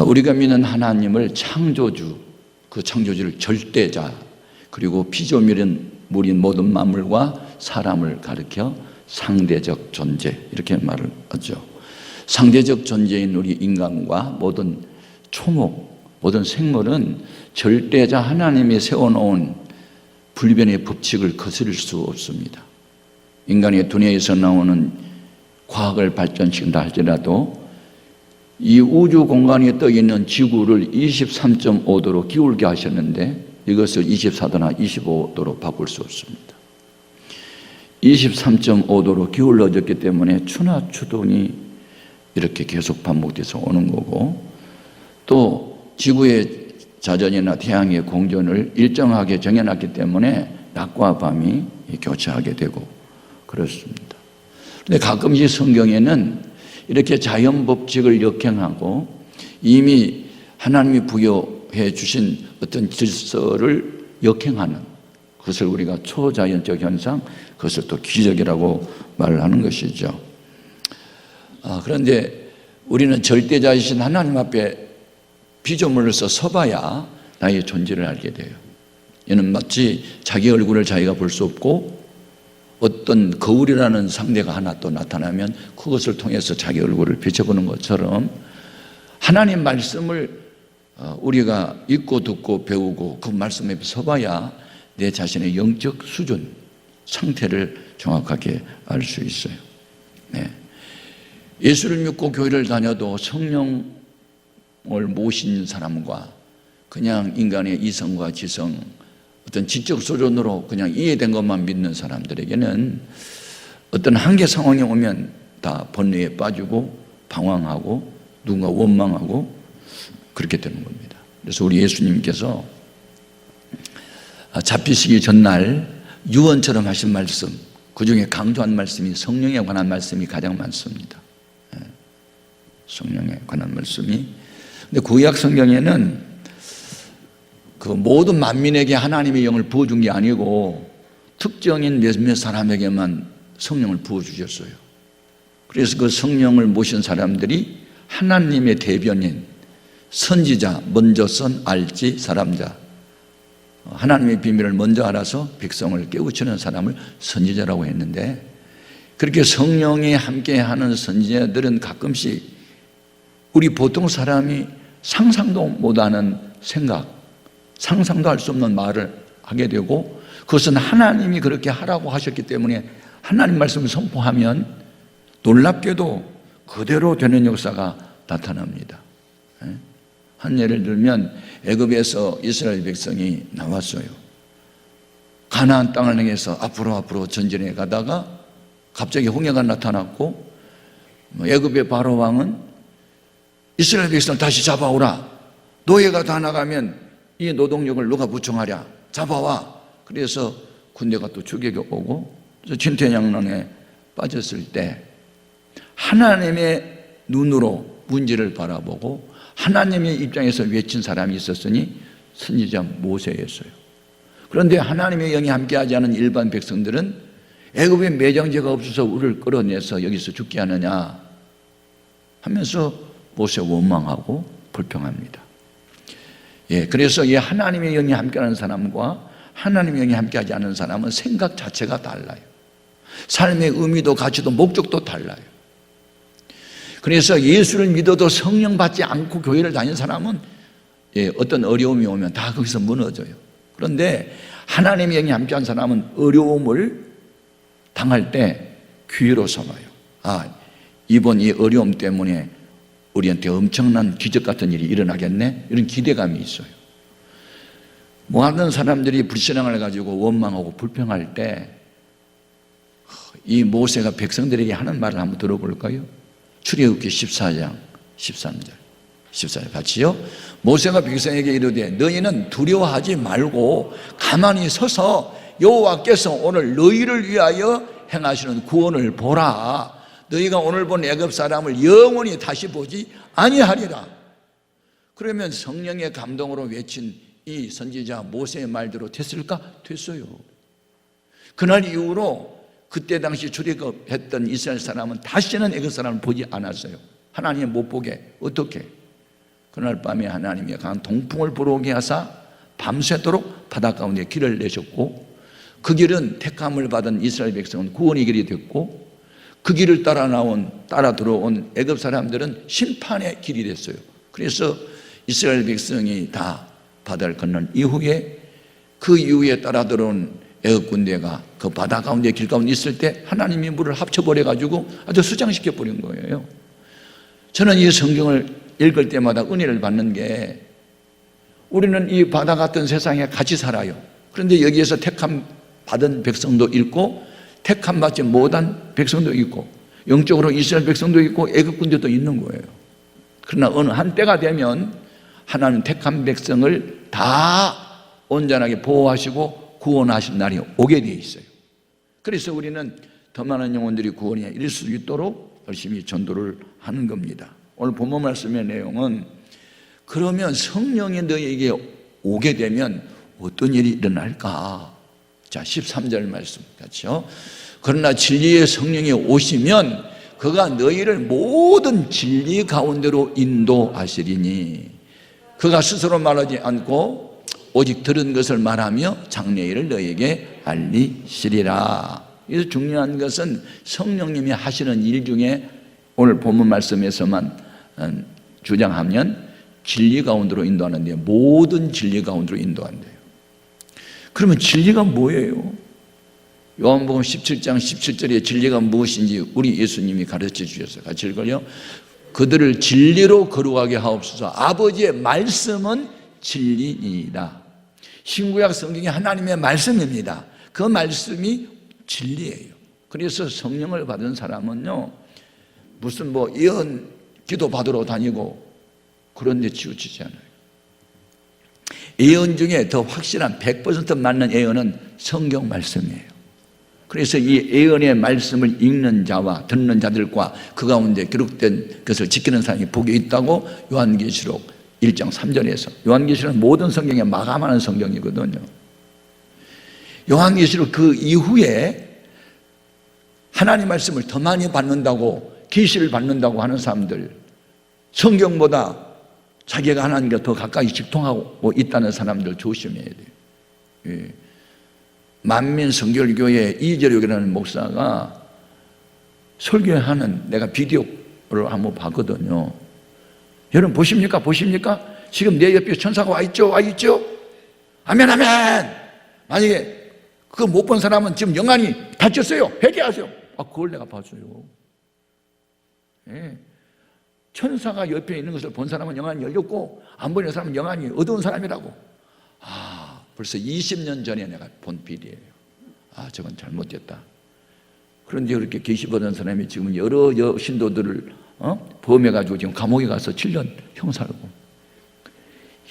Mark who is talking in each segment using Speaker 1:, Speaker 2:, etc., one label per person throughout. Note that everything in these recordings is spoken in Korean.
Speaker 1: 우리가 믿는 하나님을 창조주, 그 창조주를 절대자, 그리고 피조물인 모든 만물과 사람을 가리켜 상대적 존재, 이렇게 말을 하죠. 상대적 존재인 우리 인간과 모든 초목, 모든 생물은 절대자 하나님이 세워놓은 불변의 법칙을 거스릴 수 없습니다. 인간의 두뇌에서 나오는 과학을 발전시킨다 할지라도 이 우주 공간에 떠 있는 지구를 23.5도로 기울게 하셨는데 이것을 24도나 25도로 바꿀 수 없습니다. 23.5도로 기울어졌기 때문에 추나 추동이 이렇게 계속 반복돼서 오는 거고, 또 지구의 자전이나 태양의 공전을 일정하게 정해놨기 때문에 낮과 밤이 교차하게 되고 그렇습니다. 그런데 가끔씩 성경에는 이렇게 자연 법칙을 역행하고 이미 하나님이 부여해 주신 어떤 질서를 역행하는, 그것을 우리가 초자연적 현상, 그것을 또 기적이라고 말을 하는 것이죠. 그런데 우리는 절대자이신 하나님 앞에 피조물로서 서봐야 나의 존재를 알게 돼요. 이는 마치 자기 얼굴을 자기가 볼 수 없고 어떤 거울이라는 상대가 하나 또 나타나면 그것을 통해서 자기 얼굴을 비춰보는 것처럼 하나님 말씀을 우리가 읽고 듣고 배우고 그 말씀에 서봐야 내 자신의 영적 수준, 상태를 정확하게 알 수 있어요. 네. 예수를 믿고 교회를 다녀도 성령을 모신 사람과 그냥 인간의 이성과 지성, 어떤 지적 수준으로 그냥 이해된 것만 믿는 사람들에게는 어떤 한계 상황이 오면 다 번뇌에 빠지고 방황하고 누군가 원망하고 그렇게 되는 겁니다. 그래서 우리 예수님께서 잡히시기 전날 유언처럼 하신 말씀, 그 중에 강조한 말씀이 성령에 관한 말씀이 가장 많습니다. 성령에 관한 말씀이. 근데 구약 성경에는 그 모든 만민에게 하나님의 영을 부어준 게 아니고 특정인 몇몇 사람에게만 성령을 부어주셨어요. 그래서 그 성령을 모신 사람들이 하나님의 대변인, 선지자, 먼저 선 알지 사람자, 하나님의 비밀을 먼저 알아서 백성을 깨우치는 사람을 선지자라고 했는데, 그렇게 성령이 함께하는 선지자들은 가끔씩 우리 보통 사람이 상상도 못하는 생각, 상상도 할 수 없는 말을 하게 되고, 그것은 하나님이 그렇게 하라고 하셨기 때문에 하나님 말씀을 선포하면 놀랍게도 그대로 되는 역사가 나타납니다. 한 예를 들면 애굽에서 이스라엘 백성이 나왔어요. 가나안 땅을 향해서 앞으로 전진해 가다가 갑자기 홍해가 나타났고, 애굽의 바로 왕은 이스라엘 백성을 다시 잡아오라, 노예가 다 나가면 이 노동력을 누가 부청하랴, 잡아와. 그래서 군대가 또 추격이 오고, 그래서 진퇴양난에 빠졌을 때 하나님의 눈으로 문제를 바라보고 하나님의 입장에서 외친 사람이 있었으니 선지자 모세였어요. 그런데 하나님의 영이 함께하지 않은 일반 백성들은 애굽에 매장제가 없어서 우리를 끌어내서 여기서 죽게 하느냐 하면서 모세 원망하고 불평합니다. 그래서 이 하나님의 영이 함께하는 사람과 하나님의 영이 함께하지 않은 사람은 생각 자체가 달라요. 삶의 의미도 가치도 목적도 달라요. 그래서 예수를 믿어도 성령 받지 않고 교회를 다니는 사람은 어떤 어려움이 오면 다 거기서 무너져요. 그런데 하나님의 영이 함께한 사람은 어려움을 당할 때 기회로 삼아요. 이번 이 어려움 때문에 우리한테 엄청난 기적 같은 일이 일어나겠네, 이런 기대감이 있어요. 많은 사람들이 불신앙을 가지고 원망하고 불평할 때 이 모세가 백성들에게 하는 말을 한번 들어볼까요? 출애굽기 14장 13절 같이요. 모세가 백성에게 이르되 너희는 두려워하지 말고 가만히 서서 여호와께서 오늘 너희를 위하여 행하시는 구원을 보라. 너희가 오늘 본 애굽 사람을 영원히 다시 보지 아니하리라. 그러면 성령의 감동으로 외친 이 선지자 모세의 말대로 됐을까? 됐어요. 그날 이후로 그때 당시 출애굽했던 이스라엘 사람은 다시는 애굽 사람을 보지 않았어요. 하나님 못 보게. 어떻게? 그날 밤에 하나님이 강한 동풍을 불어오게 하사 밤새도록 바다 가운데 길을 내셨고, 그 길은 택함을 받은 이스라엘 백성은 구원의 길이 됐고, 그 길을 따라 들어온 애굽 사람들은 심판의 길이 됐어요. 그래서 이스라엘 백성이 다 바다를 건넌 이후에, 그 이후에 따라 들어온 애굽 군대가 그 바다 가운데 길 가운데 있을 때 하나님이 물을 합쳐버려 가지고 아주 수장시켜 버린 거예요. 저는 이 성경을 읽을 때마다 은혜를 받는 게, 우리는 이 바다 같은 세상에 같이 살아요. 그런데 여기에서 택함 받은 백성도 있고 택함 받지 못한 백성도 있고, 영적으로 이스라엘 백성도 있고 애굽 군대도 있는 거예요. 그러나 어느 한때가 되면 하나님 택한 백성을 다 온전하게 보호하시고 구원하신 날이 오게 되어 있어요. 그래서 우리는 더 많은 영혼들이 구원에 이를 수 있도록 열심히 전도를 하는 겁니다. 오늘 본문 말씀의 내용은, 그러면 성령이 너에게 오게 되면 어떤 일이 일어날까? 자, 13절 말씀 같이요. 그러나 진리의 성령이 오시면 그가 너희를 모든 진리 가운데로 인도하시리니 그가 스스로 말하지 않고 오직 들은 것을 말하며 장래일을 너희에게 알리시리라. 그래서 중요한 것은 성령님이 하시는 일 중에 오늘 본문 말씀에서만 주장하면 진리 가운데로 인도하는데, 모든 진리 가운데로 인도한대요. 그러면 진리가 뭐예요? 요한복음 17장 17절에 진리가 무엇인지 우리 예수님이 가르쳐 주셨어요. 같이 읽을요. 그들을 진리로 거룩하게 하옵소서. 아버지의 말씀은 진리니이다. 신구약 성경이 하나님의 말씀입니다. 그 말씀이 진리예요. 그래서 성령을 받은 사람은요, 무슨 예언 기도 받으러 다니고 그런 데 치우치지 않아요. 예언 중에 더 확실한 100% 맞는 예언은 성경 말씀이에요. 그래서 이 예언의 말씀을 읽는 자와 듣는 자들과 그 가운데 기록된 것을 지키는 사람이 복이 있다고 요한계시록 1장 3절에서, 요한계시록은 모든 성경에 마감하는 성경이거든요. 요한계시록 그 이후에 하나님 말씀을 더 많이 받는다고, 계시를 받는다고 하는 사람들, 성경보다 자기가 하나님과 더 가까이 직통하고 있다는 사람들 조심해야 돼요. 예. 만민성결교회 이재력이라는 목사가 설교하는, 내가 비디오를 한번 봤거든요. 여러분 보십니까? 지금 내 옆에 천사가 와 있죠? 아멘 아멘. 만약에 그거 못 본 사람은 지금 영안이 닫혔어요. 회개하세요. 그걸 내가 봤어요. 예. 천사가 옆에 있는 것을 본 사람은 영안이 열렸고 안 보이는 사람은 영안이 어두운 사람이라고. 벌써 20년 전에 내가 본 비디오예요. 저건 잘못됐다. 그런데 그렇게 계시 받은 사람이 지금 여러 신도들을 범해가지고 지금 감옥에 가서 7년 형 살고.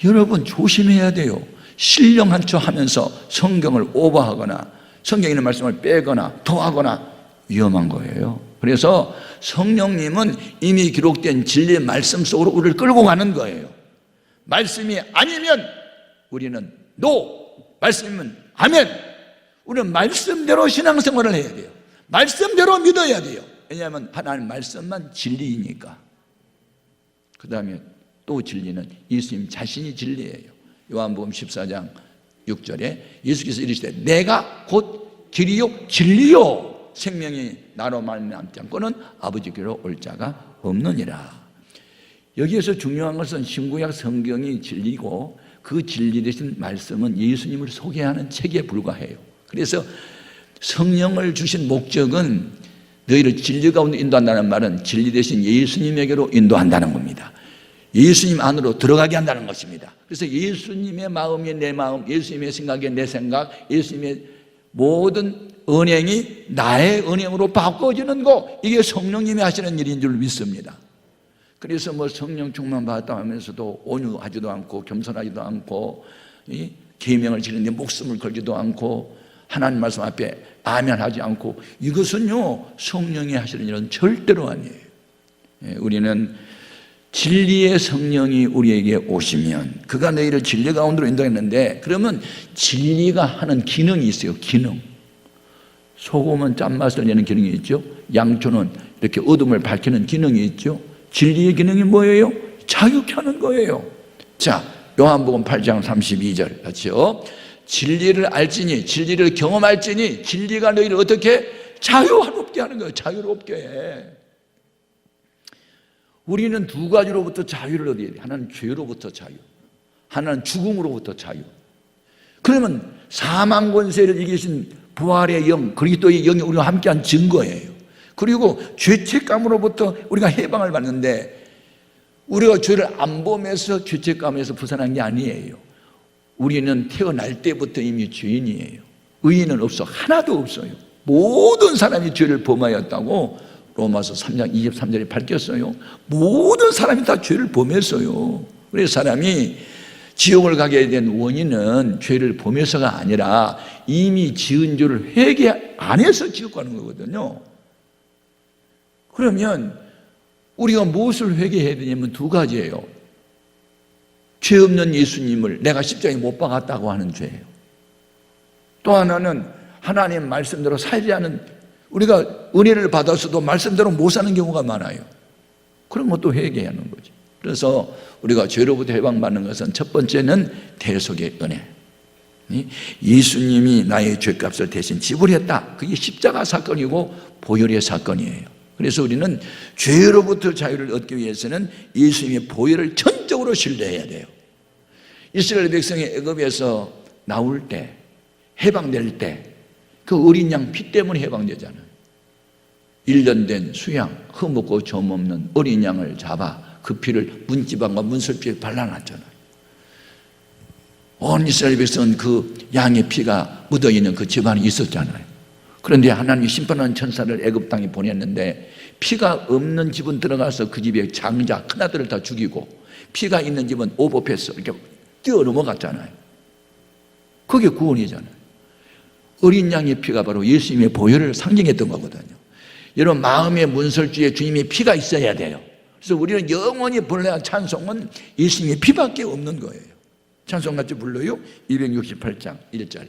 Speaker 1: 여러분 조심해야 돼요. 신령한 척 하면서 성경을 오버하거나 성경에 있는 말씀을 빼거나 더하거나 위험한 거예요. 그래서 성령님은 이미 기록된 진리의 말씀 속으로 우리를 끌고 가는 거예요. 말씀이 아니면 우리는 노, 말씀이면 아멘. 우리는 말씀대로 신앙생활을 해야 돼요. 말씀대로 믿어야 돼요. 왜냐하면 하나님 말씀만 진리이니까. 그 다음에 또 진리는 예수님 자신이 진리예요. 요한복음 14장 6절에 예수께서 이르시되 내가 곧 길이요 진리요 생명이 나로 말미암지 않고는 아버지께로 올 자가 없느니라. 여기에서 중요한 것은 신구약 성경이 진리고 그 진리 되신 말씀은 예수님을 소개하는 책에 불과해요. 그래서 성령을 주신 목적은 너희를 진리 가운데 인도한다는 말은 진리 되신 예수님에게로 인도한다는 겁니다. 예수님 안으로 들어가게 한다는 것입니다. 그래서 예수님의 마음이 내 마음, 예수님의 생각이 내 생각, 예수님의 모든 은행이 나의 은행으로 바꿔지는 거, 이게 성령님이 하시는 일인 줄 믿습니다. 그래서 성령 충만 받았다 하면서도 온유하지도 않고 겸손하지도 않고 계명을 지키는데 목숨을 걸지도 않고 하나님 말씀 앞에 아멘하지 않고, 이것은요 성령이 하시는 일은 절대로 아니에요. 우리는 진리의 성령이 우리에게 오시면 그가 너희를 진리 가운데로 인도했는데, 그러면 진리가 하는 기능이 있어요. 기능. 소금은 짠맛을 내는 기능이 있죠. 양초는 이렇게 어둠을 밝히는 기능이 있죠. 진리의 기능이 뭐예요? 자유케 하는 거예요. 자, 요한복음 8장 32절 같이요. 진리를 알지니, 진리를 경험할지니 진리가 너희를 어떻게 자유롭게 하는 거예요. 자유롭게 해. 우리는 두 가지로부터 자유를 얻어야 돼. 하나는 죄로부터 자유, 하나는 죽음으로부터 자유. 그러면 사망 권세를 이기신 부활의 영, 그리스도의 영이 우리와 함께한 증거예요. 그리고 죄책감으로부터 우리가 해방을 받는데, 우리가 죄를 안 범해서 죄책감에서 벗어난 게 아니에요. 우리는 태어날 때부터 이미 죄인이에요. 의인은 없어. 하나도 없어요. 모든 사람이 죄를 범하였다고 로마서 3장 23절에 밝혔어요. 모든 사람이 다 죄를 범했어요. 그래서 사람이 지옥을 가게 된 원인은 죄를 범해서가 아니라 이미 지은 죄를 회개 안 해서 지옥 가는 거거든요. 그러면 우리가 무엇을 회개해야 되냐면 두 가지예요. 죄 없는 예수님을 내가 십자가에 못 박았다고 하는 죄예요. 또 하나는 하나님 말씀대로 살지 않은, 우리가 은혜를 받아서도 말씀대로 못 사는 경우가 많아요. 그런 것도 회개하는 거죠. 그래서 우리가 죄로부터 해방받는 것은 첫 번째는 대속의 은혜. 예수님이 나의 죄값을 대신 지불했다. 그게 십자가 사건이고 보혈의 사건이에요. 그래서 우리는 죄로부터 자유를 얻기 위해서는 예수님의 보혈을 전적으로 신뢰해야 돼요. 이스라엘 백성이 애굽에서 나올 때, 해방될 때 그 어린 양 피 때문에 해방되잖아요. 1년 된 수양, 흠없고 점없는 어린 양을 잡아 그 피를 문지방과 문설주에 발라놨잖아요. 온 이스라엘 백성은 그 양의 피가 묻어있는 그 집안에 있었잖아요. 그런데 하나님이 심판하는 천사를 애굽 땅에 보냈는데, 피가 없는 집은 들어가서 그 집의 장자 큰아들을 다 죽이고, 피가 있는 집은 오버패스 이렇게 뛰어 넘어갔잖아요. 그게 구원이잖아요. 어린 양의 피가 바로 예수님의 보혈을 상징했던 거거든요. 여러분, 마음의 문설주에 주님의 피가 있어야 돼요. 그래서 우리는 영원히 불러야 찬송은 예수님의 피밖에 없는 거예요. 찬송 같이 불러요. 268장 1절.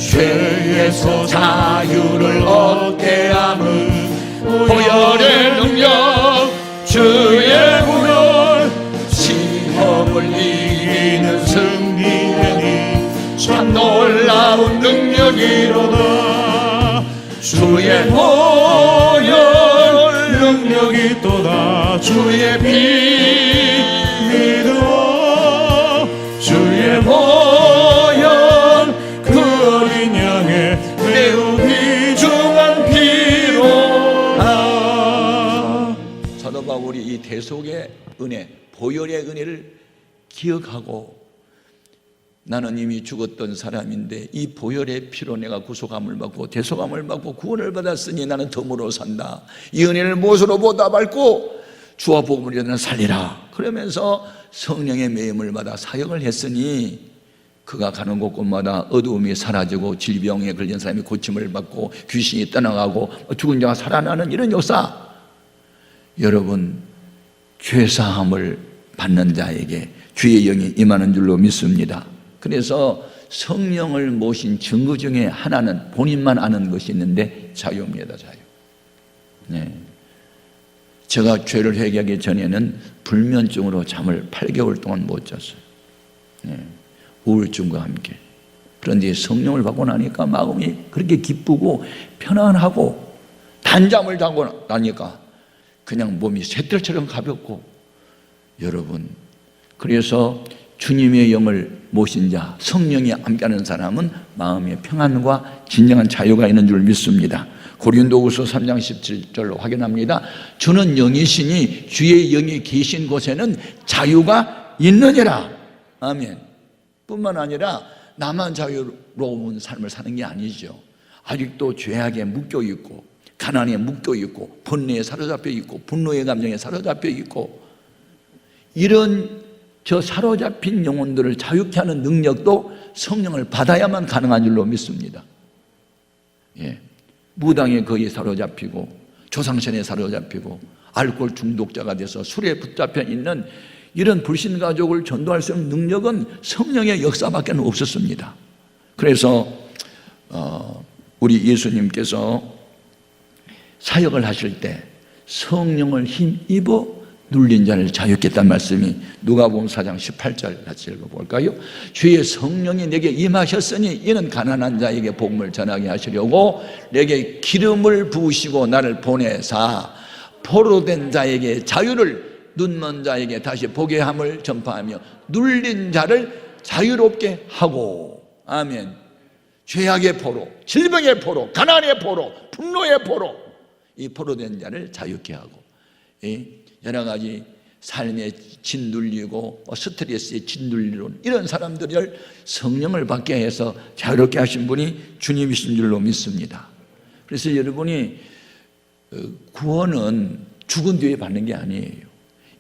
Speaker 1: 죄에서 자유를 얻게 하는 보혈의 능력, 주의 보혈, 시험을 이기는 승리의 참 놀라운 능력이로다. 주의 보혈 능력이 또다. 주의 피 믿어. 주의 보혈 그 어린 양의 매우 귀중한 피로다. 사도 바울이 이 대속의 은혜, 보혈의 은혜를 기억하고, 나는 이미 죽었던 사람인데 이 보혈의 피로 내가 구속함을 받고 대속함을 받고 구원을 받았으니 나는 덤으로 산다. 이 은혜를 무엇으로 보답할고 주와 복음을 전하는 살리라. 그러면서 성령의 매임을 받아 사역을 했으니 그가 가는 곳곳마다 어두움이 사라지고 질병에 걸린 사람이 고침을 받고 귀신이 떠나가고 죽은 자가 살아나는 이런 역사. 여러분, 죄사함을 받는 자에게 주의 영이 임하는 줄로 믿습니다. 그래서 성령을 모신 증거 중에 하나는 본인만 아는 것이 있는데 자유입니다. 자유. 네. 제가 죄를 회개하기 전에는 불면증으로 잠을 8개월 동안 못 잤어요. 네. 우울증과 함께. 그런데 성령을 받고 나니까 마음이 그렇게 기쁘고 편안하고, 단잠을 자고 나니까 그냥 몸이 쇠털처럼 가볍고. 여러분, 그래서 주님의 영을 모신 자, 성령이 함께하는 사람은 마음의 평안과 진정한 자유가 있는 줄 믿습니다. 고린도후서 3장 17절로 확인합니다. 주는 영이시니 주의 영이 계신 곳에는 자유가 있느니라. 아멘. 뿐만 아니라 나만 자유로운 삶을 사는 게 아니죠. 아직도 죄악에 묶여 있고, 가난에 묶여 있고, 번뇌에 사로잡혀 있고, 분노의 감정에 사로잡혀 있고, 이런 저 사로잡힌 영혼들을 자유케 하는 능력도 성령을 받아야만 가능한 줄로 믿습니다. 예. 무당에 거의 사로잡히고, 조상신에 사로잡히고, 알코올 중독자가 돼서 술에 붙잡혀 있는 이런 불신가족을 전도할 수 있는 능력은 성령의 역사밖에 없었습니다. 그래서 우리 예수님께서 사역을 하실 때 성령을 힘입어 눌린 자를 자유케 했다는 말씀이 누가복음 4장 18절 같이 읽어볼까요? 주의 성령이 내게 임하셨으니 이는 가난한 자에게 복음을 전하게 하시려고 내게 기름을 부으시고 나를 보내사 포로된 자에게 자유를, 눈먼 자에게 다시 보게 함을 전파하며 눌린 자를 자유롭게 하고. 아멘. 죄악의 포로, 질병의 포로, 가난의 포로, 분노의 포로, 이 포로된 자를 자유케 하고, 여러 가지 삶에 짓눌리고 스트레스에 짓눌리는 이런 사람들을 성령을 받게 해서 자유롭게 하신 분이 주님이신 줄로 믿습니다. 그래서 여러분이 구원은 죽은 뒤에 받는 게 아니에요.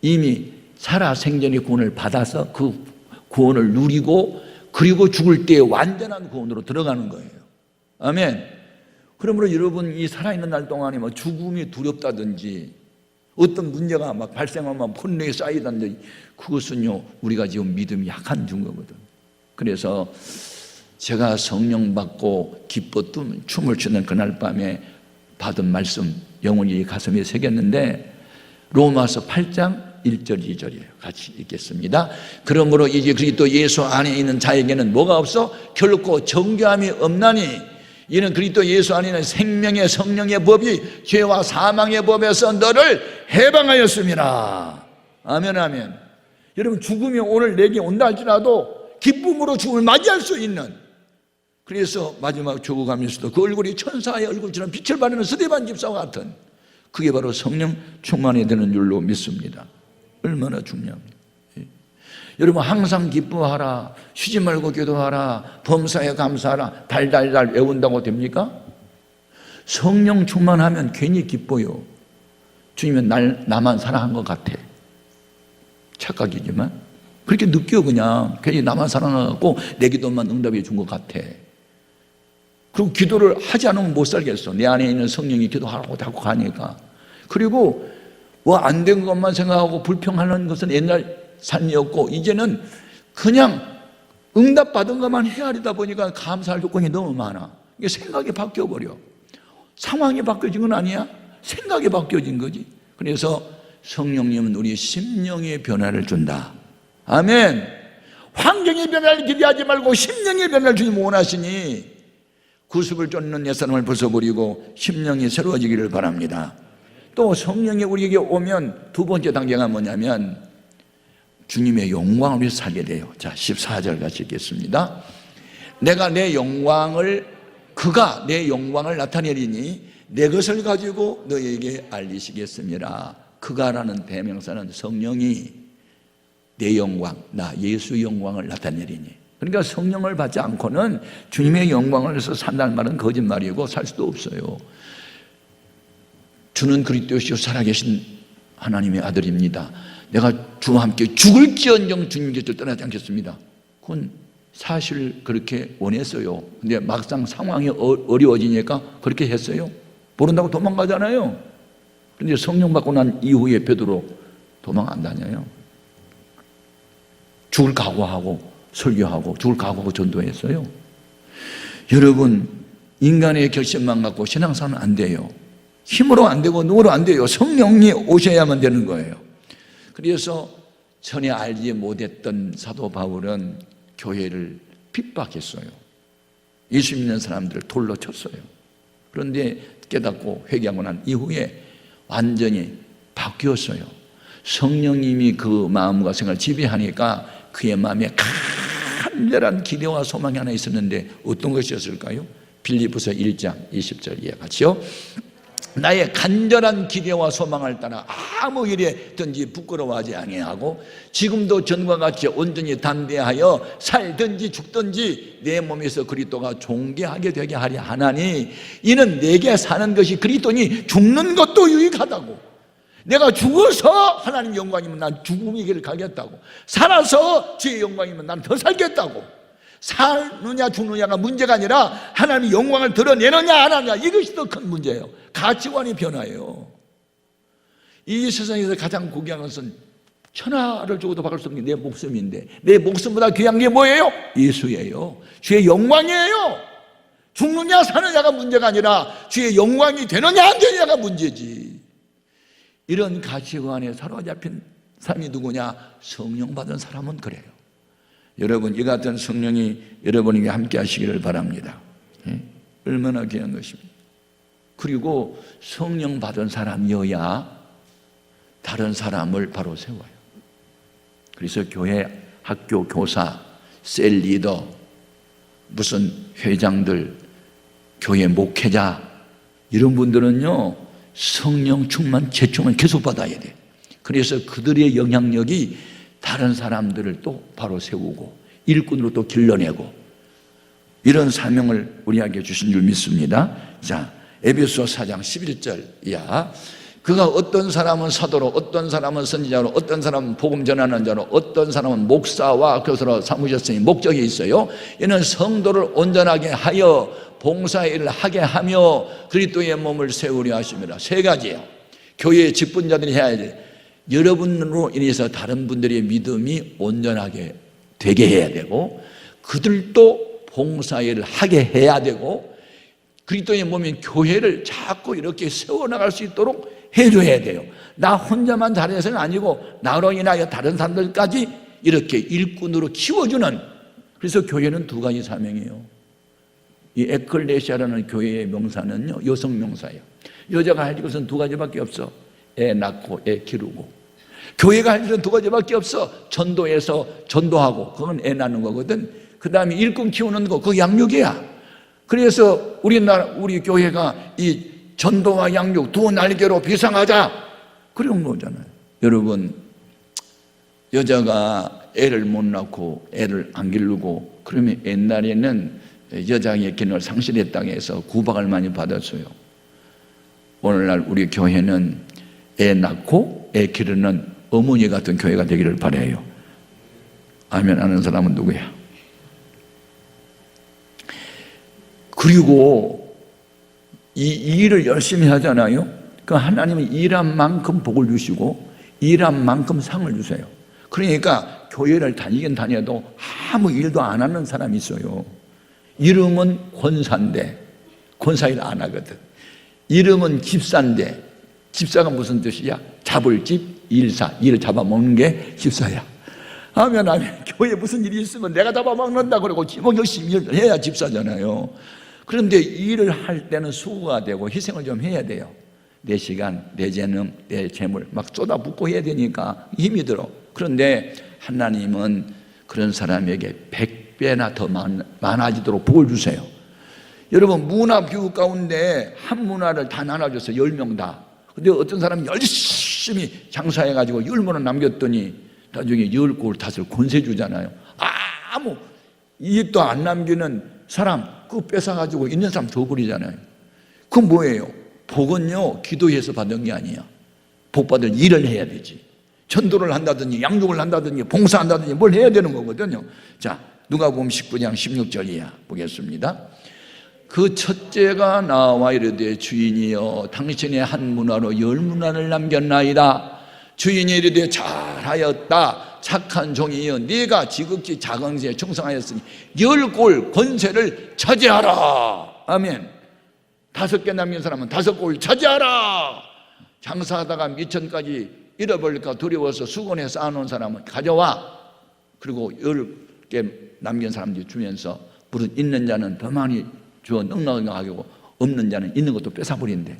Speaker 1: 이미 살아 생전의 구원을 받아서 그 구원을 누리고 그리고 죽을 때에 완전한 구원으로 들어가는 거예요. 아멘. 그러므로 여러분 이 살아있는 날 동안에 뭐 죽음이 두렵다든지 어떤 문제가 막 발생하면 분노에 쌓이다든지 그것은요 우리가 지금 믿음이 약한 증거거든. 그래서 제가 성령 받고 기뻤던 춤을 추는 그날 밤에 받은 말씀 영원히 가슴에 새겼는데 로마서 8장 1절 2절이에요. 같이 읽겠습니다. 그러므로 이제 그리스도 예수 안에 있는 자에게는 뭐가 없어? 결코 정죄함이 없나니 이는 그리스도 예수 안에 있는 생명의 성령의 법이 죄와 사망의 법에서 너를 해방하였습니다. 아멘 아멘. 여러분 죽음이 오늘 내게 온다 할지라도 기쁨으로 죽음을 맞이할 수 있는, 그래서 마지막 죽어가면서도 그 얼굴이 천사의 얼굴처럼 빛을 발하는 스데반 집사와 같은 그게 바로 성령 충만이 되는 줄로 믿습니다. 얼마나 중요합니까? 여러분 항상 기뻐하라, 쉬지 말고 기도하라, 범사에 감사하라 달달달 외운다고 됩니까? 성령 충만하면 괜히 기뻐요. 주님은 나만 사랑한 것 같아. 착각이지만 그렇게 느껴. 그냥 괜히 나만 사랑하고 내 기도만 응답해 준 것 같아. 그리고 기도를 하지 않으면 못 살겠어. 내 안에 있는 성령이 기도하라고 자꾸 가니까. 그리고 안 된 것만 생각하고 불평하는 것은 옛날 삶이었고 이제는 그냥 응답받은 것만 헤아리다 보니까 감사할 조건이 너무 많아. 이게 생각이 바뀌어버려. 상황이 바뀌어진 건 아니야. 생각이 바뀌어진 거지. 그래서 성령님은 우리의 심령의 변화를 준다. 아멘. 환경의 변화를 기대하지 말고 심령의 변화를 주님 원하시니 구습을 쫓는 옛사람을 벗어버리고 심령이 새로워지기를 바랍니다. 또 성령이 우리에게 오면 두 번째 단계가 뭐냐면 주님의 영광을 위해서 살게 돼요. 자, 14절 같이 읽겠습니다. 내가 내 영광을, 그가 내 영광을 나타내리니 내 것을 가지고 너에게 알리시겠습니다. 그가라는 대명사는 성령이 내 영광, 나 예수의 영광을 나타내리니. 그러니까 성령을 받지 않고는 주님의 영광을 위해서 산다는 말은 거짓말이고 살 수도 없어요. 주는 그리스도시요 살아계신 하나님의 아들입니다. 내가 주와 함께 죽을지언정 주님께서 떠나지 않겠습니다. 그건 사실 그렇게 원했어요. 근데 막상 상황이 어려워지니까 그렇게 했어요. 모른다고 도망가잖아요. 그런데 성령 받고 난 이후에 베드로 도망 안 다녀요. 죽을 각오하고 설교하고 죽을 각오하고 전도했어요. 여러분 인간의 결심만 갖고 신앙생활은 안 돼요. 힘으로 안 되고 눈으로 안 돼요. 성령이 오셔야만 되는 거예요. 그래서 전에 알지 못했던 사도 바울은 교회를 핍박했어요. 예수 믿는 사람들을 돌로 쳤어요. 그런데 깨닫고 회개하고 난 이후에 완전히 바뀌었어요. 성령님이 그 마음과 생각을 지배하니까 그의 마음에 간절한 기대와 소망이 하나 있었는데 어떤 것이었을까요? 빌립보서 1장 20절 같이요. 나의 간절한 기대와 소망을 따라 아무 일에든지 부끄러워하지 아니하고 지금도 전과 같이 온전히 담대하여 살든지 죽든지 내 몸에서 그리스도가 존귀하게 되게 하려 하나니 이는 내게 사는 것이 그리스도니 죽는 것도 유익하다고. 내가 죽어서 하나님 영광이면 난 죽음의 길을 가겠다고, 살아서 주의 영광이면 난 더 살겠다고. 사느냐 죽느냐가 문제가 아니라 하나님의 영광을 드러내느냐 안 하느냐, 이것이 더 큰 문제예요. 가치관이 변화해요. 이 세상에서 가장 고귀한 것은 천하를 주고도 받을 수 없는 게 내 목숨인데, 내 목숨보다 귀한 게 뭐예요? 예수예요. 주의 영광이에요. 죽느냐 사느냐가 문제가 아니라 주의 영광이 되느냐 안 되느냐가 문제지. 이런 가치관에 사로잡힌 사람이 누구냐? 성령 받은 사람은 그래요. 여러분, 이 같은 성령이 여러분에게 함께 하시기를 바랍니다. 얼마나 귀한 것입니다. 그리고 성령 받은 사람이어야 다른 사람을 바로 세워요. 그래서 교회, 학교, 교사, 셀 리더, 무슨 회장들, 교회 목회자, 이런 분들은요, 성령 충만, 재충만 계속 받아야 돼요. 그래서 그들의 영향력이 다른 사람들을 또 바로 세우고 일꾼으로 또 길러내고, 이런 사명을 우리에게 주신 줄 믿습니다. 자, 에베소 4장 11절 이하. 그가 어떤 사람은 사도로, 어떤 사람은 선지자로, 어떤 사람은 복음 전하는 자로, 어떤 사람은 목사와 교사로 삼으셨으니, 목적이 있어요. 이는 성도를 온전하게 하여 봉사일을 하게 하며 그리스도의 몸을 세우려 하십니다. 세 가지예요. 교회의 직분자들이 해야 돼. 여러분으로 인해서 다른 분들의 믿음이 온전하게 되게 해야 되고, 그들도 봉사일을 하게 해야 되고, 그리스도의 몸인 교회를 자꾸 이렇게 세워나갈 수 있도록 해줘야 돼요. 나 혼자만 잘해서는 아니고 나로 인하여 다른 사람들까지 이렇게 일꾼으로 키워주는. 그래서 교회는 두 가지 사명이에요. 이 에클레시아라는 교회의 명사는요, 여성 명사예요. 여자가 할 것은 두 가지밖에 없어. 애 낳고 애 기르고. 교회가 할 일은 두 가지밖에 없어. 전도해서 전도하고, 그건 애 낳는 거거든. 그 다음에 일꾼 키우는 거, 그거 양육이야. 그래서 우리 교회가 이 전도와 양육 두 날개로 비상하자, 그런 거잖아요. 여러분, 여자가 애를 못 낳고 애를 안 기르고, 그러면 옛날에는 여자의 기능을 상실했다고 해서 구박을 많이 받았어요. 오늘날 우리 교회는 애 낳고 애 기르는 어머니 같은 교회가 되기를 바라요. 아멘 하는 사람은 누구야? 그리고 이 일을 열심히 하잖아요. 그 하나님은 일한 만큼 복을 주시고 일한 만큼 상을 주세요. 그러니까 교회를 다니긴 다녀도 아무 일도 안 하는 사람이 있어요. 이름은 권사인데 권사일 안 하거든. 이름은 집사인데 집사가 무슨 뜻이야? 잡을 집, 일사, 일을 잡아먹는 게 집사야. 하면 교회에 무슨 일이 있으면 내가 잡아먹는다 그러고 열심히 일을 해야 집사잖아요. 그런데 일을 할 때는 수고가 되고 희생을 좀 해야 돼요. 내 시간, 내 재능, 내 재물 막 쏟아붓고 해야 되니까 힘이 들어. 그런데 하나님은 그런 사람에게 100배나 더 많아지도록 복을 주세요. 여러분, 문화 교육 가운데 한 문화를 다 나눠줘서 10명 다. 근데 어떤 사람이 열심히 장사해가지고 10문을 남겼더니 나중에 10골 탓을 권세 주잖아요. 아무 이익도 안 남기는 사람 그거 뺏어가지고 있는 사람 줘버리잖아요. 그건 뭐예요? 복은요, 기도해서 받은 게 아니야. 복 받을 일을 해야 되지. 전도를 한다든지 양육을 한다든지 봉사한다든지 뭘 해야 되는 거거든요. 자, 누가복음 19장 16절 이하 보겠습니다. 그 첫째가 나와 이르되 주인이여 당신의 한 문화로 10문화를 남겼나이다. 주인이 이르되 잘하였다. 착한 종이여 네가 지극히 작은 것에 충성하였으니 10골 권세를 차지하라. 아멘. 5개 남긴 사람은 5골 차지하라. 장사하다가 미천까지 잃어버릴까 두려워서 수건에 쌓아놓은 사람은 가져와. 그리고 10개 남긴 사람들이 주면서 물은 있는 자는 더 많이 주어 넉넉하게 하고 없는 자는 있는 것도 뺏어버린대.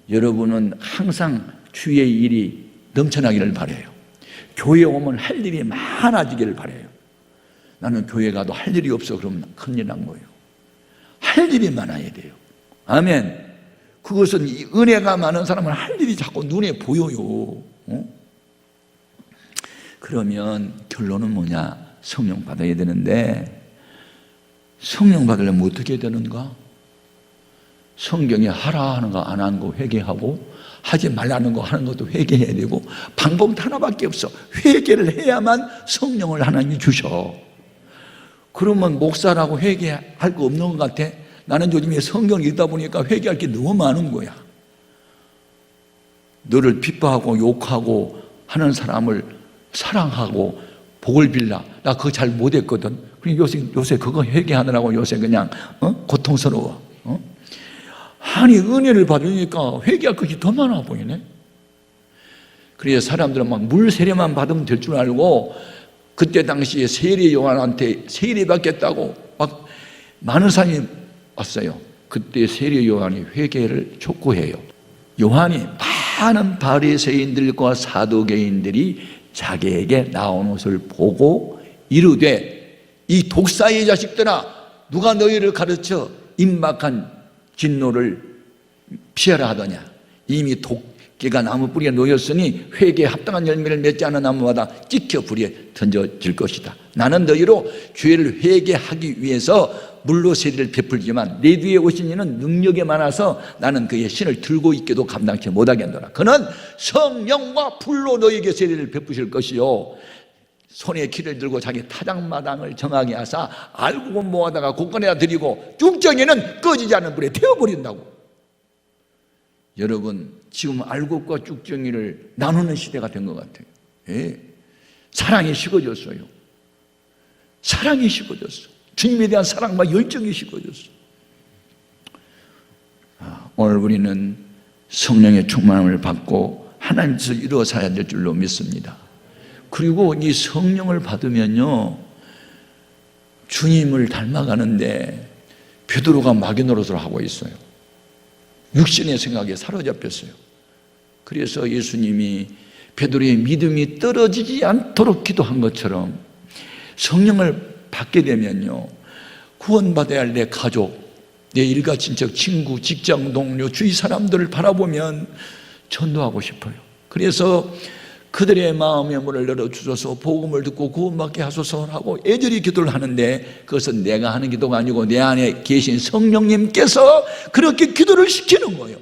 Speaker 1: 여러분은 항상 주의 일이 넘쳐나기를 바라요. 교회에 오면 할 일이 많아지기를 바라요. 나는 교회 가도 할 일이 없어 그러면 큰일 난 거예요. 할 일이 많아야 돼요. 아멘. 그것은 은혜가 많은 사람은 할 일이 자꾸 눈에 보여요. 그러면 결론은 뭐냐? 성령 받아야 되는데 성령 받으려면 어떻게 되는가? 성경에 하라 하는 거 안 하는 거 회개하고 하지 말라는 거 하는 것도 회개해야 되고 방법은 하나밖에 없어. 회개를 해야만 성령을 하나님이 주셔. 그러면 목사라고 회개할 거 없는 것 같아? 나는 요즘에 성경을 읽다 보니까 회개할 게 너무 많은 거야. 너를 핍박하고 욕하고 하는 사람을 사랑하고 복을 빌라. 나 그거 잘 못했거든. 요새 그거 회개하느라고 요새 그냥 고통스러워. 아니 은혜를 받으니까 회개할 것이 더 많아 보이네. 그래서 사람들은 막 물 세례만 받으면 될 줄 알고 그때 당시에 세례 요한한테 세례 받겠다고 막 많은 사람이 왔어요. 그때 세례 요한이 회개를 촉구해요. 요한이 많은 바리새인들과 사두개인들이 자기에게 나온 것을 보고 이르되 이 독사의 자식들아, 누가 너희를 가르쳐 임박한 진노를 피하라 하더냐. 이미 독개가 나무 뿌리에 놓였으니 회개에 합당한 열매를 맺지 않은 나무마다 찍혀 불에 던져질 것이다. 나는 너희로 죄를 회개하기 위해서 물로 세례를 베풀지만 내 뒤에 오신 이는 능력이 많아서 나는 그의 신을 들고 있기도 감당치 못하겠노라. 그는 성령과 불로 너희에게 세례를 베푸실 것이요 손에 키를 들고 자기 타작마당을 정하게 하사 알고 모아다가 곳간에다 드리고 쭉정이는 꺼지지 않는 불에 태워버린다고. 여러분, 지금 알곡과 쭉정이를 나누는 시대가 된 것 같아요. 예. 사랑이 식어졌어요. 사랑이 식어졌어. 주님에 대한 사랑과 열정이 식어졌어. 오늘 우리는 성령의 충만함을 받고 하나님께서 이루어 살아야 될 줄로 믿습니다. 그리고 이 성령을 받으면요, 주님을 닮아가는데 베드로가 마귀 노릇을 하고 있어요. 육신의 생각에 사로잡혔어요. 그래서 예수님이 베드로의 믿음이 떨어지지 않도록 기도한 것처럼 성령을 받게 되면요, 구원받아야 할 내 가족, 내 일가 친척, 친구, 직장 동료, 주위 사람들을 바라보면 전도하고 싶어요. 그래서 그들의 마음의 문을 열어주셔서 복음을 듣고 구원받게 하소서 하고 애절히 기도를 하는데, 그것은 내가 하는 기도가 아니고 내 안에 계신 성령님께서 그렇게 기도를 시키는 거예요.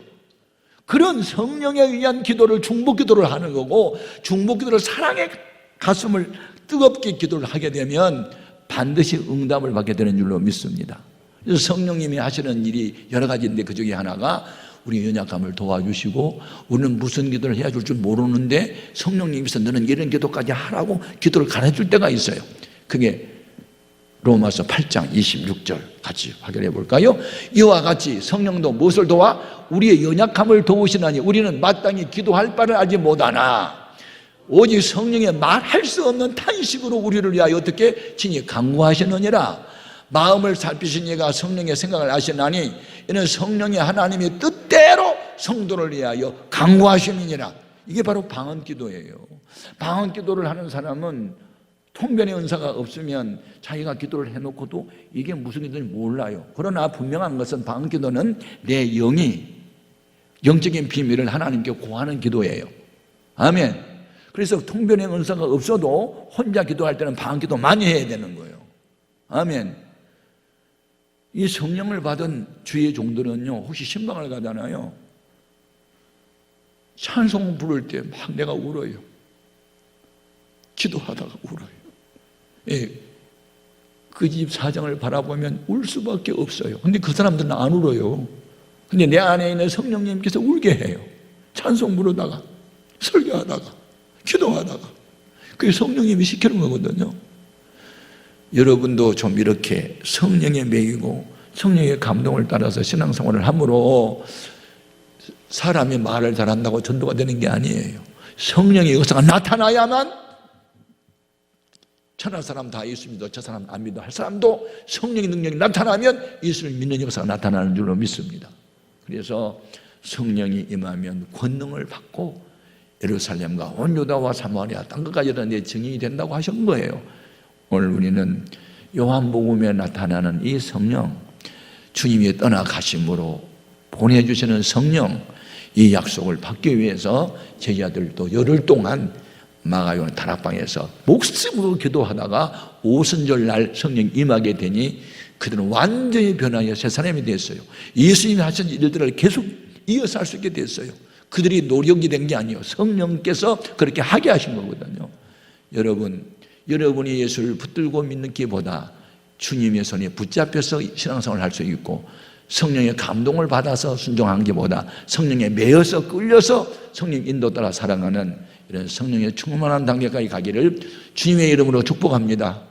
Speaker 1: 그런 성령에 의한 기도를 중보 기도를 하는 거고, 중보 기도를 사랑의 가슴을 뜨겁게 기도를 하게 되면 반드시 응답을 받게 되는 줄로 믿습니다. 그래서 성령님이 하시는 일이 여러 가지인데 그 중에 하나가 우리 연약함을 도와주시고, 우리는 무슨 기도를 해야 줄 줄 모르는데 성령님께서 너는 이런 기도까지 하라고 기도를 가르쳐줄 때가 있어요. 그게 로마서 8장 26절 같이 확인해 볼까요? 이와 같이 성령도 무엇을 도와? 우리의 연약함을 도우시나니 우리는 마땅히 기도할 바를 알지 못하나 오직 성령의 말할 수 없는 탄식으로 우리를 위하여 어떻게 친히 간구하시느니라. 마음을 살피신 이가 성령의 생각을 아시나니 이는 성령의 하나님의 뜻대로 성도를 위하여 간구하심이니라. 이게 바로 방언기도예요. 방언기도를 하는 사람은 통변의 은사가 없으면 자기가 기도를 해놓고도 이게 무슨 기도인지 몰라요. 그러나 분명한 것은 방언기도는 내 영이 영적인 비밀을 하나님께 고하는 기도예요. 아멘. 그래서 통변의 은사가 없어도 혼자 기도할 때는 방언기도 많이 해야 되는 거예요. 아멘. 이 성령을 받은 주의 종들은요, 혹시 신방을 가잖아요, 찬송 부를 때 막 내가 울어요. 기도하다가 울어요. 예, 그 집 사정을 바라보면 울 수밖에 없어요. 근데 그 사람들은 안 울어요. 근데 내 안에 있는 성령님께서 울게 해요. 찬송 부르다가, 설교하다가, 기도하다가. 그게 성령님이 시키는 거거든요. 여러분도 좀 이렇게 성령에 매이고 성령의 감동을 따라서 신앙생활을 함으로 사람이 말을 잘한다고 전도가 되는 게 아니에요. 성령의 역사가 나타나야만, 천하 사람 다 예수 믿어 저 사람 안 믿어 할 사람도 성령의 능력이 나타나면 예수를 믿는 역사가 나타나는 줄로 믿습니다. 그래서 성령이 임하면 권능을 받고 예루살렘과 온 유다와 사마리아 땅끝까지 내 증인이 된다고 하신 거예요. 오늘 우리는 요한복음에 나타나는 이 성령, 주님이 떠나가심으로 보내주시는 성령, 이 약속을 받기 위해서 제자들도 열흘 동안 마가요한 다락방에서 목숨으로 기도하다가 오순절날 성령 임하게 되니 그들은 완전히 변하여 새 사람이 됐어요. 예수님이 하신 일들을 계속 이어서 할 수 있게 됐어요. 그들이 노력이 된 게 아니에요. 성령께서 그렇게 하게 하신 거거든요. 여러분이 예수를 붙들고 믿는 것보다 주님의 손에 붙잡혀서 신앙생활을 할 수 있고, 성령의 감동을 받아서 순종한 게보다 성령에 매여서 끌려서 성령 인도 따라 살아가는 이런 성령의 충만한 단계까지 가기를 주님의 이름으로 축복합니다.